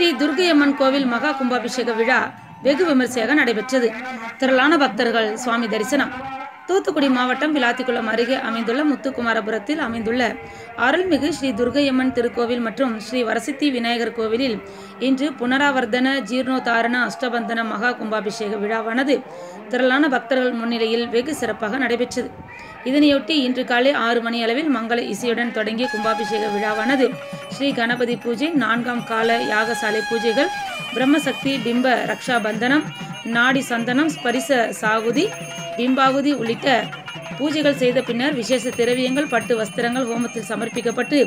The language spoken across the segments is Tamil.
ஸ்ரீ துர்க்கையம்மன் கோவில் மகா கும்பாபிஷேக விழா வெகு விமர்சையாக நடைபெற்றது. திரளான பக்தர்கள் சுவாமி தரிசனம். தூத்துக்குடி மாவட்டம் விளாத்திக்குளம் அருகே அமைந்துள்ள முத்துக்குமாரபுரத்தில் அமைந்துள்ள அருள்மிகு ஸ்ரீ துர்க்கையம்மன் திருக்கோவில் மற்றும் ஸ்ரீ வரசித்தி விநாயகர் கோவிலில் இன்று புனராவர்த்தன ஜீர்ணோத்தாரண அஷ்டபந்தன மகா கும்பாபிஷேக விழாவானது திரளான பக்தர்கள் முன்னிலையில் வெகு சிறப்பாக நடைபெற்றது. இதனையொட்டி இன்று காலை 6 மணி அளவில் மங்கள இசையுடன் தொடங்கிய கும்பாபிஷேக விழாவானது ஸ்ரீ கணபதி பூஜை, 4ஆம் கால யாகசாலை பூஜைகள், பிரம்மசக்தி பிம்ப ரக்ஷா பந்தனம், நாடி சந்தனம், ஸ்பரிச சாகுதி, பிம்பாகுதி உள்ளிட்ட பூஜைகள் செய்த பின்னர் விசேஷ திரவியங்கள், பட்டு வஸ்திரங்கள் ஹோமத்தில் சமர்ப்பிக்கப்பட்டு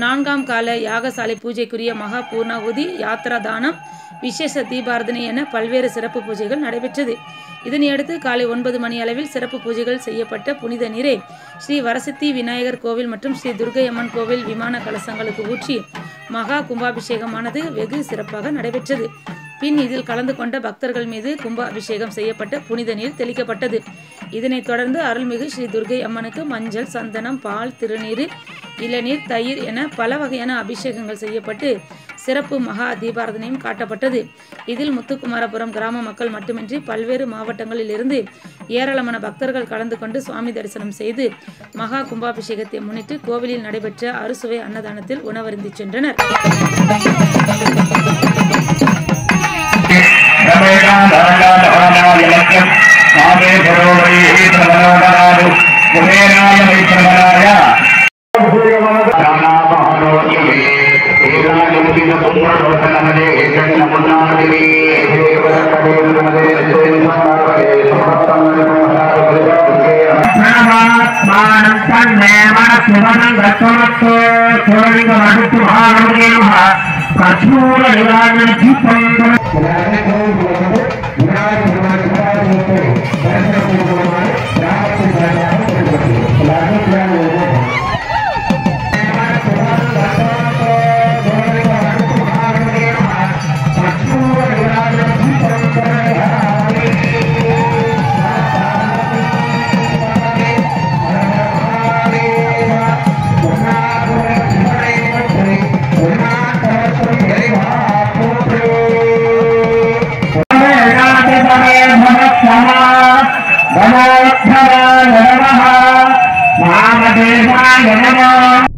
4ஆம் கால யாகசாலை பூஜைக்குரிய மகா பூர்ணாகுதி, யாத்ரா தானம், விசேஷ தீபாரதனை என பல்வேறு சிறப்பு பூஜைகள் நடைபெற்றது. இதனையடுத்து காலை 9 மணி அளவில் சிறப்பு பூஜைகள் செய்யப்பட்ட புனித நீரை ஸ்ரீ வரசித்தி விநாயகர் கோவில் மற்றும் ஸ்ரீ துர்க்கையம்மன் கோவில் விமான கலசங்களுக்கு ஊற்றி மகா கும்பாபிஷேகமானது வெகு சிறப்பாக நடைபெற்றது. பின் இதில் கலந்து கொண்ட பக்தர்கள் மீது கும்பாபிஷேகம் செய்யப்பட்ட புனித நீர் தெளிக்கப்பட்டது. இதனைத் தொடர்ந்து அருள்மிகு ஸ்ரீ துர்க்கை அம்மனுக்கு மஞ்சள், சந்தனம், பால், திருநீர், இளநீர், தயிர் என பல வகையான அபிஷேகங்கள் செய்யப்பட்டு சிறப்பு மகா தீபாரதனையும் காட்டப்பட்டது. இதில் முத்துக்குமாரபுரம் கிராம மக்கள் மட்டுமின்றி பல்வேறு மாவட்டங்களில் இருந்து ஏராளமான பக்தர்கள் கலந்து கொண்டு சுவாமி தரிசனம் செய்து மகா கும்பாபிஷேகத்தை முன்னிட்டு கோவிலில் நடைபெற்ற அறுசுவை அன்னதானத்தில் உணவருந்தி சென்றனர். नमः